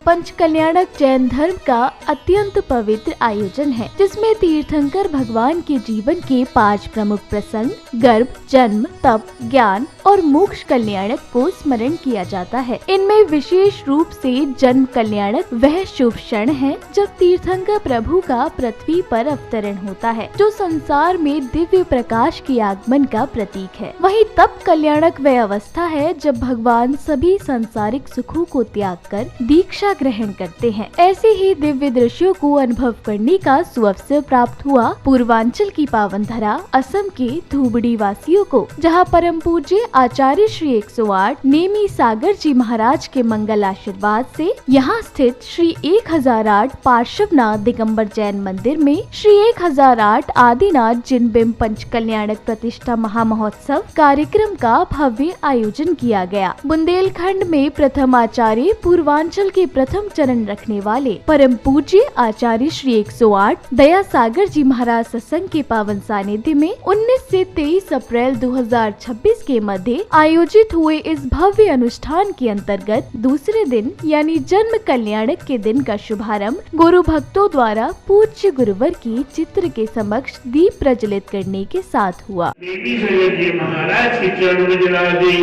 पंचकल्याणक जैन धर्म का अत्यंत पवित्र आयोजन है, जिसमें तीर्थंकर भगवान के जीवन के 5 प्रमुख प्रसंग गर्भ, जन्म, तप, ज्ञान और मोक्ष कल्याणक को स्मरण किया जाता है। इनमें विशेष रूप से जन्म कल्याणक वह शुभ क्षण है जब तीर्थंकर प्रभु का पृथ्वी पर अवतरण होता है, जो संसार में दिव्य प्रकाश के आगमन का प्रतीक है। वहीं तप कल्याणक वह अवस्था है जब भगवान सभी सांसारिक सुखों को त्याग कर दीक्षा ग्रहण करते हैं। ऐसे ही दिव्य दृश्यों को अनुभव करने का सुअवसर प्राप्त हुआ पूर्वांचल की पावन धरा असम के धुबड़ी वासियों को, जहां परम पूज्य आचार्य श्री 108 नेमी सागर जी महाराज के मंगल आशीर्वाद से यहां स्थित श्री 1008 पार्श्वनाथ दिगंबर जैन मंदिर में श्री 1008 आदिनाथ जिनबिंब पंचकल्याणक प्रतिष्ठा महामहोत्सव कार्यक्रम का भव्य आयोजन किया गया। बुंदेलखंड में प्रथम आचार्य पूर्वांचल के प्रथम चरण रखने वाले परम पूज्य आचार्य श्री 108 दया सागर जी महाराज सत्संग के पावन सानिध्य में 19 से 23 अप्रैल 2026 के मध्य आयोजित हुए इस भव्य अनुष्ठान के अंतर्गत दूसरे दिन यानी जन्म कल्याणक के दिन का शुभारंभ गुरु भक्तों द्वारा पूज्य गुरुवर की चित्र के समक्ष दीप प्रज्वलित करने के साथ हुआ। महाराज के चरण में जला दी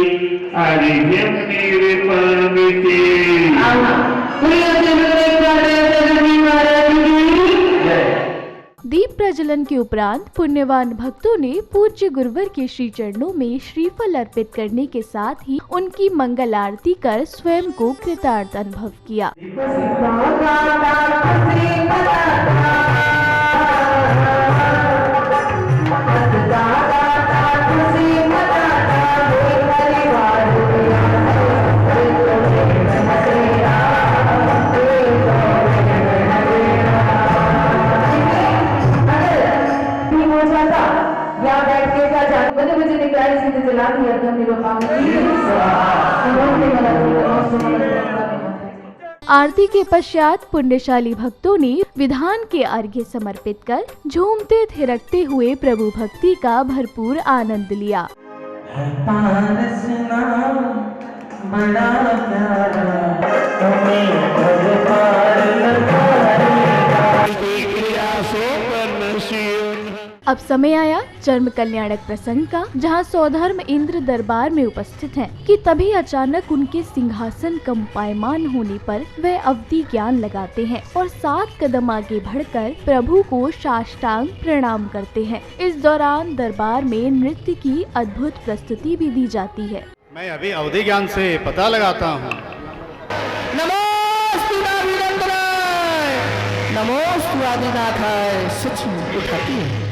दीप प्रज्वलन के उपरांत पुण्यवान भक्तों ने पूज्य गुरुवर के श्री चरणों में श्रीफल अर्पित करने के साथ ही उनकी मंगल आरती कर स्वयं को कृतार्थ अनुभव किया। आरती के पश्चात पुण्यशाली भक्तों ने विधान के अर्घ्य समर्पित कर झूमते थिरकते हुए प्रभु भक्ति का भरपूर आनंद लिया। अब समय आया जन्म कल्याणक प्रसंग का, जहां सौधर्म इंद्र दरबार में उपस्थित हैं कि तभी अचानक उनके सिंहासन कंपायमान होने पर वे अवधि ज्ञान लगाते हैं और 7 कदम आगे बढ़कर प्रभु को साष्टांग प्रणाम करते हैं। इस दौरान दरबार में नृत्य की अद्भुत प्रस्तुति भी दी जाती है। मैं अभी अवधि ज्ञान से पता लगाता हूँ। नमोस्तु आदिनाथाय, सच उठाती है।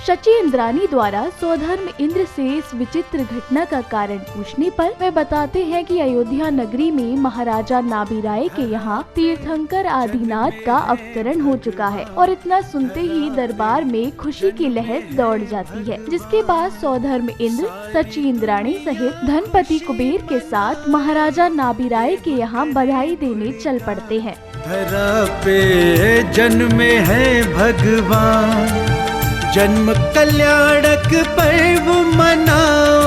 शची इंद्रानी द्वारा सौधर्म इंद्र से इस विचित्र घटना का कारण पूछने पर वे बताते हैं कि अयोध्या नगरी में महाराजा नाभिराय के यहाँ तीर्थंकर आदिनाथ का अवतरण हो चुका है और इतना सुनते ही दरबार में खुशी की लहर दौड़ जाती है, जिसके बाद सौधर्म इंद्र शची इंद्राणी सहित धनपति कुबेर के साथ महाराजा नाभिराय के यहाँ बधाई देने चल पड़ते हैं। धरा पे जन्मे है भगवान, जन्म कल्याणक पर्व मनाओ,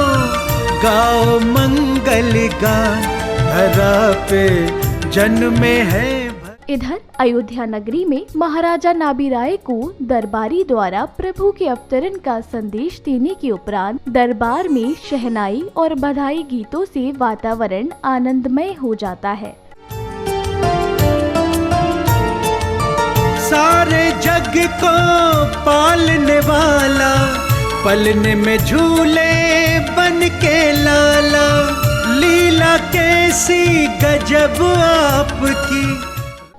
गाओ मंगल गान, धरा पे जन्मे है। इधर अयोध्या नगरी में महाराजा नाभिराय को दरबारी द्वारा प्रभु के अवतरण का संदेश देने के उपरांत दरबार में शहनाई और बधाई गीतों से वातावरण आनंदमय हो जाता है। सारे जग को पालने वाला, पलने में झूले बन के लाला, लीला कैसी गजब आपकी।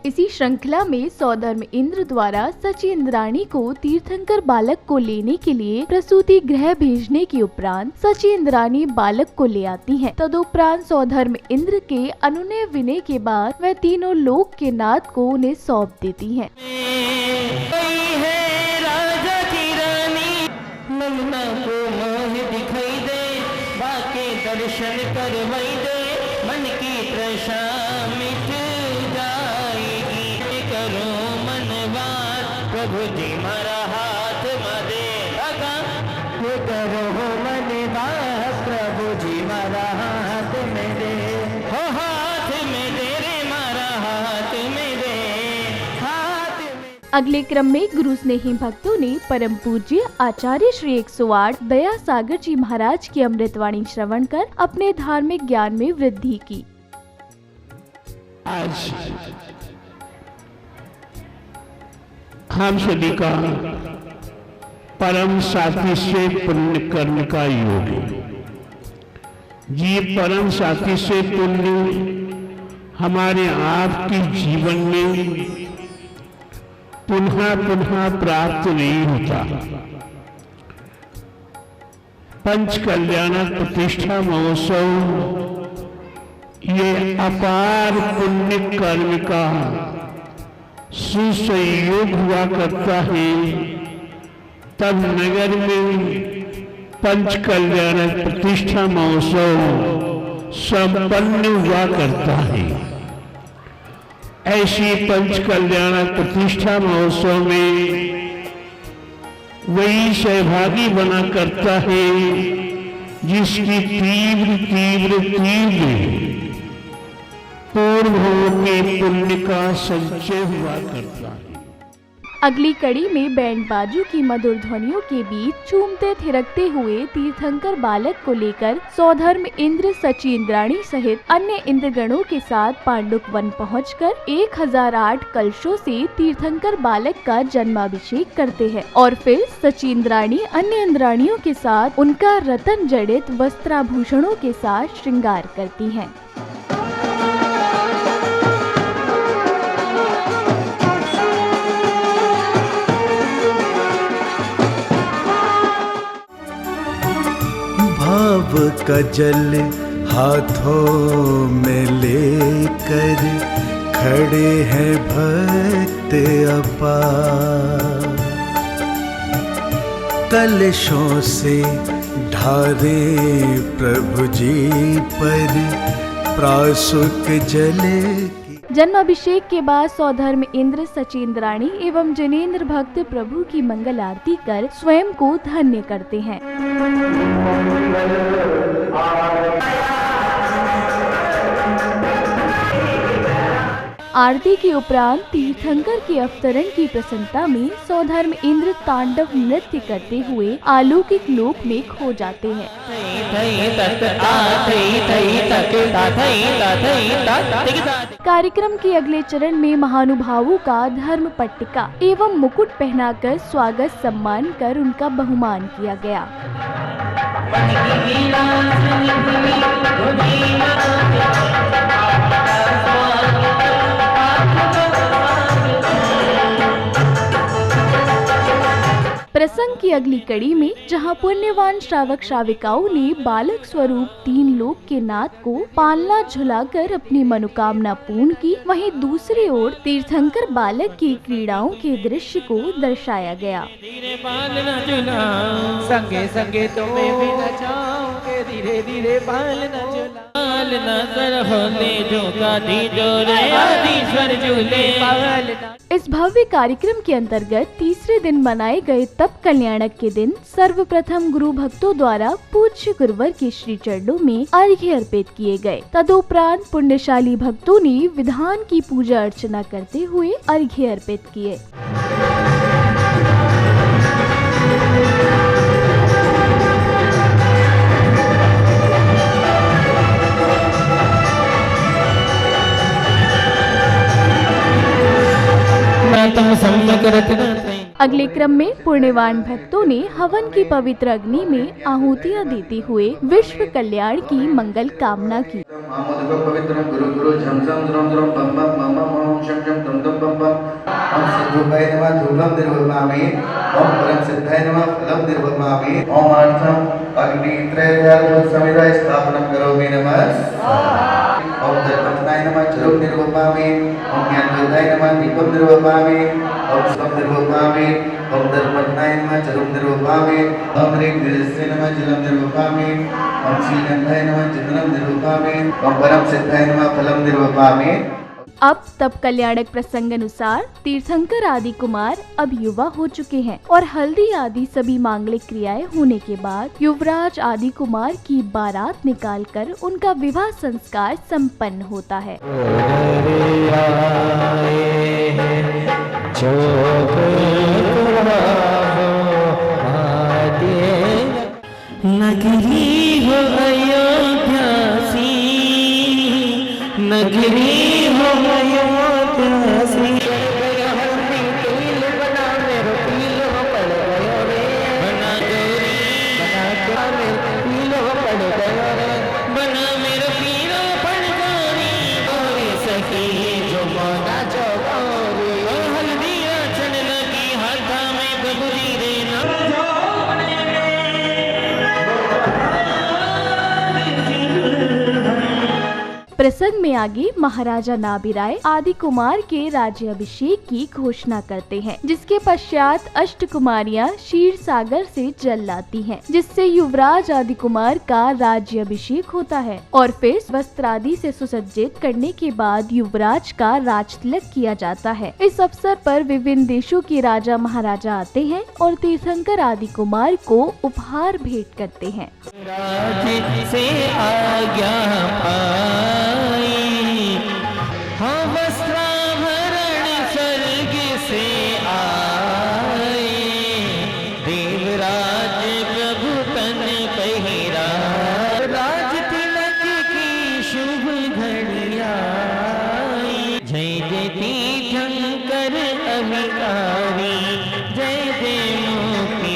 इसी श्रृंखला में सौधर्म इंद्र द्वारा शची इंद्राणी को तीर्थंकर बालक को लेने के लिए प्रसूति गृह भेजने के उपरांत शची इंद्राणी बालक को ले आती हैं। तदुपरांत सौधर्म इंद्र के अनुनय विनय के बाद वह तीनों लोक के नाथ को उन्हें सौंप देती हैं। दर्शन करवाई दे, मन की तृषा मिट जाएगी, करो मनवार प्रभु जी मारा हाथ करो मन बात प्रभु जी मारा हाथ में दे, हो हाथ में दे रे मारा हाथ में दे, हाथ में। अगले क्रम में गुरु स्नेही भक्तों ने परम पूज्य आचार्य श्री 108 दया सागर जी महाराज की अमृतवाणी श्रवण कर अपने धार्मिक ज्ञान में वृद्धि की। आज हम सभी का परम साथी से पुण्य कर्म का योग है। ये परम साथी से पुण्य हमारे आपके जीवन में पुनः पुनः प्राप्त नहीं होता। पंच कल्याणक प्रतिष्ठा महोत्सव ये अपार पुण्य कर्म का सुसंयोग हुआ करता है। तब नगर में पंच कल्याणक प्रतिष्ठा महोत्सव संपन्न हुआ करता है। ऐसी पंच कल्याणक प्रतिष्ठा महोत्सव में वही सहभागी बना करता है जिसकी तीव्र तीव्र तीव्र पूर्व के पुण्य का संचय हुआ करता है। अगली कड़ी में बैंड बाजू की मधुर ध्वनियों के बीच झूमते थिरकते हुए तीर्थंकर बालक को लेकर सौधर्म इंद्र सचींद्राणी सहित अन्य इंद्रगणों के साथ पांडुक वन पहुंचकर 1008 कलशों से तीर्थंकर बालक का जन्माभिषेक करते हैं और फिर सचींद्राणी अन्य इंद्राणियों के साथ उनका रतन जड़ित वस्त्राभूषणों के साथ श्रृंगार करती हैं। भाव का जल हाथों में लेकर खड़े हैं भक्त अपार, कलशों से ढारे प्रभु जी पर प्रासुक जल। जन्माभिषेक के बाद सौधर्म इंद्र सचींद्राणी एवं जनेन्द्र भक्त प्रभु की मंगल आरती कर स्वयं को धन्य करते हैं। आरती के उपरांत तीर्थंकर के अवतरण की प्रसन्नता में सौधर्म इंद्र तांडव नृत्य करते हुए अलौकिक लोक में खो जाते हैं। कार्यक्रम के अगले चरण में महानुभावों का धर्म पट्टिका एवं मुकुट पहनाकर स्वागत सम्मान कर उनका बहुमान किया गया। प्रसंग की अगली कड़ी में जहां पुण्यवान श्रावक श्राविकाओं ने बालक स्वरूप 3 लोक के नाथ को पालना झुलाकर अपनी मनोकामना पूर्ण की, वहीं दूसरी ओर तीर्थंकर बालक की क्रीड़ाओं के दृश्य को दर्शाया गया। धीरे पालना झूला संगे संगे तुम्हें भी नचाओगे, धीरे धीरे पालना झूला पालना सर होले जो गादी जोरे आदीश्वर झूले पालना। इस भव्य कार्यक्रम के अंतर्गत तीसरे दिन मनाए गए तप कल्याणक के दिन सर्वप्रथम गुरु भक्तों द्वारा पूज्य गुरुवर के श्री चरणों में अर्घ्य अर्पित किए गए। तदुपरांत पुण्यशाली भक्तों ने विधान की पूजा अर्चना करते हुए अर्घ्य अर्पित किए। अगले क्रम में पुण्यवान भक्तों ने हवन की पवित्र अग्नि में आहुतियां देते हुए विश्व कल्याण की मंगल कामना की। ओम दर्पणाय नमः चरुम निर्वपामि, ओम ज्ञानोदयाय नमः दीपम निर्वपामि, ओम शिवम निर्वपामि, ओम दर्पणाय नमः चरुम निर्वपामि, ओम ह्रीं वीरस्य नमः जलम निर्वपामि, ओम श्रीगंधाय नमः चंदनम निर्वपामि, ओम परम सिद्धाय नमः फलम निर्वपामि। अब तब कल्याणक प्रसंग अनुसार तीर्थंकर आदि कुमार अब युवा हो चुके हैं और हल्दी आदि सभी मांगलिक क्रियाएं होने के बाद युवराज आदि कुमार की बारात निकालकर उनका विवाह संस्कार संपन्न होता है। नगरी हो अयोध्या सी, नगरी हो अयोध्या सी, बना मेरो पीलो पड़ गयो रे, बना गौरी बना पीलो पड़ गयो रे, बना मेरो पीलो पड़ गौरी, गौरी सखी जो मोना जो गौरी, हल्दियाँ चढ़ लगी हाथा में बबुरी रे ना प्रसंग में आगे महाराजा नाबिराय आदि कुमार के राज्याभिषेक की घोषणा करते हैं, जिसके पश्चात अष्ट कुमारियां क्षीर सागर से जल लाती हैं, जिससे युवराज आदि कुमार का राज्याभिषेक होता है और फिर वस्त्र आदि से सुसज्जित करने के बाद युवराज का राजतिलक किया जाता है। इस अवसर पर विभिन्न देशों के राजा महाराजा आते हैं और तीर्थंकर आदि कुमार को उपहार भेंट करते हैं। से आज्ञा पाई, हाँ वस्त्राभरण स्वर्ग से आए, देवराज प्रभु तन पहिरा, राज तिलक की शुभ घड़िया, जय जय तीर्थंकर अभिकारी, जय जय मुक्ति।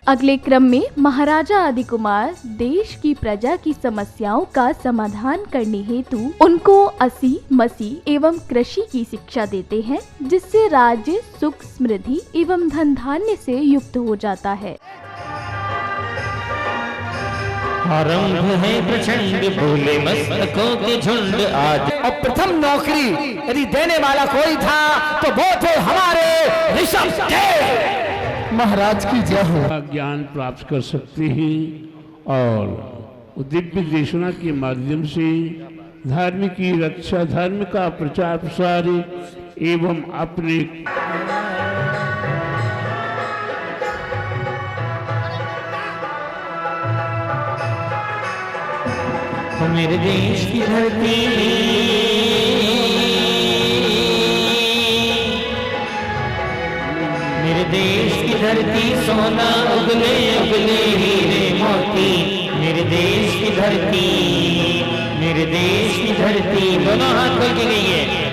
अगले क्रम में महाराजा आदि कुमार देश की प्रजा की समस्याओं का समाधान करने हेतु उनको असी मसी एवं कृषि की शिक्षा देते हैं, जिससे राज्य सुख समृद्धि एवं धन धान्य से युक्त हो जाता है। आरंभ है प्रचंड भोले मस्तकों के झुंड आज, और प्रथम नौकरी यदि देने वाला कोई था तो वो थे हमारे ऋषभ देव महाराज की जय हो। ज्ञान प्राप्त कर सकते हैं और दिव्य देशना के माध्यम से धर्म की रक्षा, धर्म का प्रचार प्रसार एवं अपने मेरे देश की धरती, मेरे देश की धरती सोना उगले उगले हीरे मोती, मेरे देश की धरती, मेरे देश की धरती, दोनों हाथ खोल के गई है।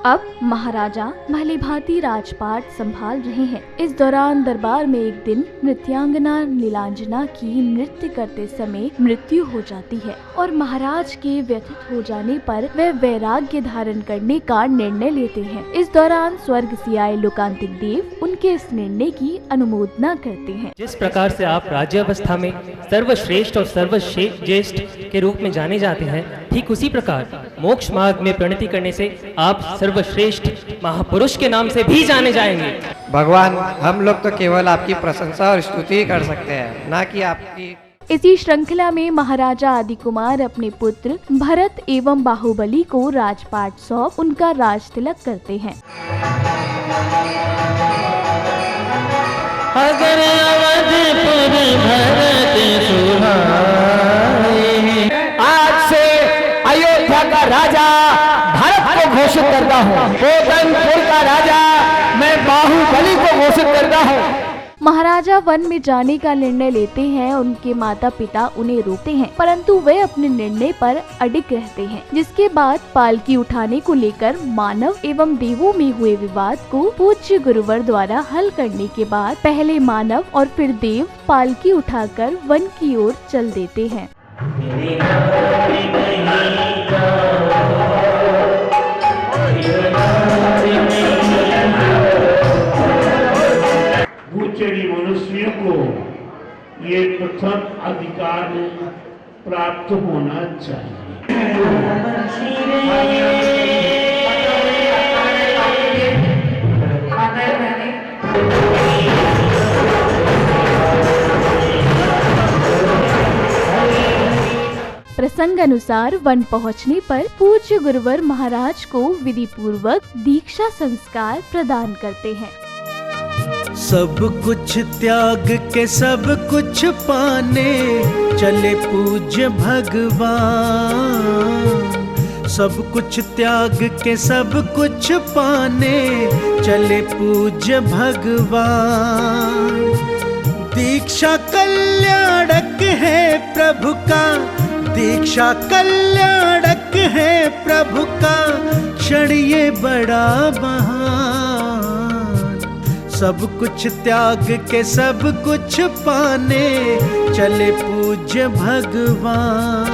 अब महाराजा भली भांति राजपाट संभाल रहे हैं। इस दौरान दरबार में एक दिन नृत्यांगना नीलांजना की नृत्य करते समय मृत्यु हो जाती है और महाराज के व्यथित हो जाने पर वे वैराग्य धारण करने का निर्णय लेते हैं। इस दौरान स्वर्ग से आए लोकांतिक देव उनके इस निर्णय की अनुमोदना करते हैं। जिस प्रकार से आप राज्यावस्था में सर्वश्रेष्ठ और सर्वज्येष्ठ के रूप में जाने जाते हैं, ठीक उसी प्रकार मोक्ष मार्ग में प्रणति करने से आप सर्वश्रेष्ठ महापुरुष के नाम से भी जाने जाएंगे। भगवान, हम लोग तो केवल आपकी प्रशंसा और स्तुति कर सकते हैं, ना कि आपकी। इसी श्रृंखला में महाराजा आदि कुमार अपने पुत्र भरत एवं बाहुबली को राजपाट सौंप उनका राज तिलक करते हैं। अगर अवधपुर भरत सुहाए, आज से अयोध्या का राजा भरत को घोषित करता हूँ, कोतनपुर का राजा मैं बाहुबली को घोषित करता हूँ। महाराजा वन में जाने का निर्णय लेते हैं। उनके माता पिता उन्हें रोकते हैं, परंतु वे अपने निर्णय पर अडिग रहते हैं, जिसके बाद पालकी उठाने को लेकर मानव एवं देवों में हुए विवाद को पूज्य गुरुवर द्वारा हल करने के बाद पहले मानव और फिर देव पालकी उठाकर वन की ओर चल देते हैं। भूचरी मनुष्यों को ये प्रथम अधिकार प्राप्त होना चाहिए। प्रसंग अनुसार वन पहुंचने पर पूज्य गुरुवर महाराज को विधि पूर्वक दीक्षा संस्कार प्रदान करते हैं। सब कुछ त्याग के सब कुछ पाने चले पूज्य भगवान। सब कुछ त्याग के सब कुछ पाने चले पूज्य भगवान। दीक्षा कल्याणक है प्रभु का, दीक्षा कल्याणक है प्रभु का, क्षण ये बड़ा महान। सब कुछ त्याग के सब कुछ पाने चले पूज्य भगवान।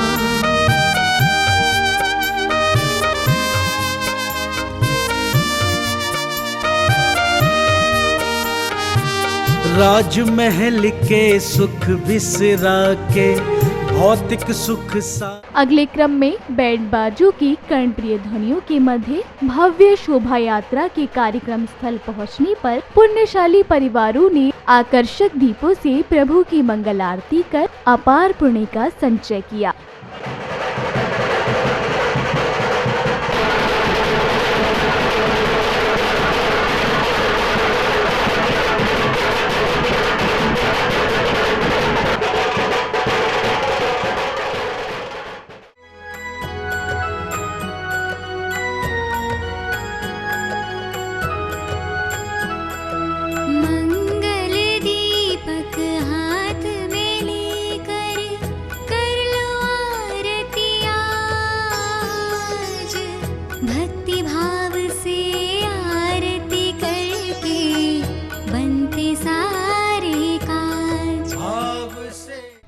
राजमहल के सुख बिसरा के भौतिक सुख सा। अगले क्रम में बैंड बाजों की कर्णप्रिय ध्वनियों के मध्य भव्य शोभा यात्रा के कार्यक्रम स्थल पहुंचने पर पुण्यशाली परिवारों ने आकर्षक दीपों से प्रभु की मंगल आरती कर अपार पुण्य का संचय किया।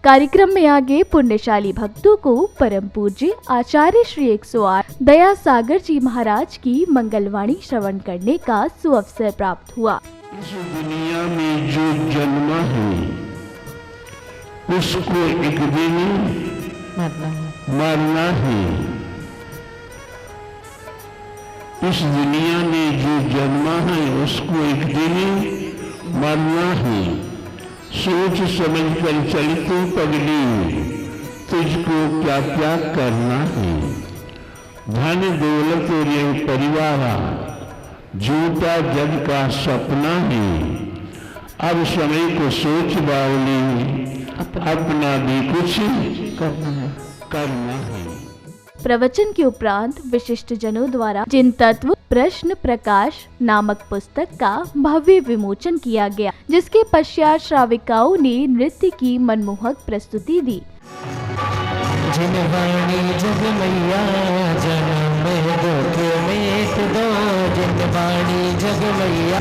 कार्यक्रम में आगे पुण्यशाली भक्तों को परम पूज्य आचार्य श्री 108 दया सागर जी महाराज की मंगलवाणी श्रवण करने का सुअवसर प्राप्त हुआ। इस दुनिया में जो जन्मा है उसको एक दिन मरना है। इस दुनिया में जो जन्मा है उसको एक दिन मरना है। सोच समझ कर चलते पगली तुझको क्या क्या करना है। धन दौलत और यह परिवार झूठा जग का सपना है। अब समय को सोच बावली अपना भी कुछ करना है। प्रवचन के उपरांत विशिष्ट जनों द्वारा जिन तत्व प्रश्न प्रकाश नामक पुस्तक का भव्य विमोचन किया गया, जिसके पश्चात श्राविकाओं ने नृत्य की मनमोहक प्रस्तुति दी। जिनवाणी जग मैया जन्म दुख मेट दो, जिनवाणी जग मैया।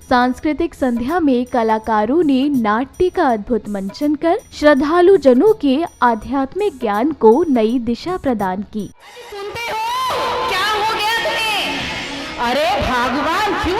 सांस्कृतिक संध्या में कलाकारों ने नाट्य का अद्भुत मंचन कर श्रद्धालु जनों के आध्यात्मिक ज्ञान को नई दिशा प्रदान की। सुनते हो क्या हो गया तुम्हें? अरे भगवान क्यों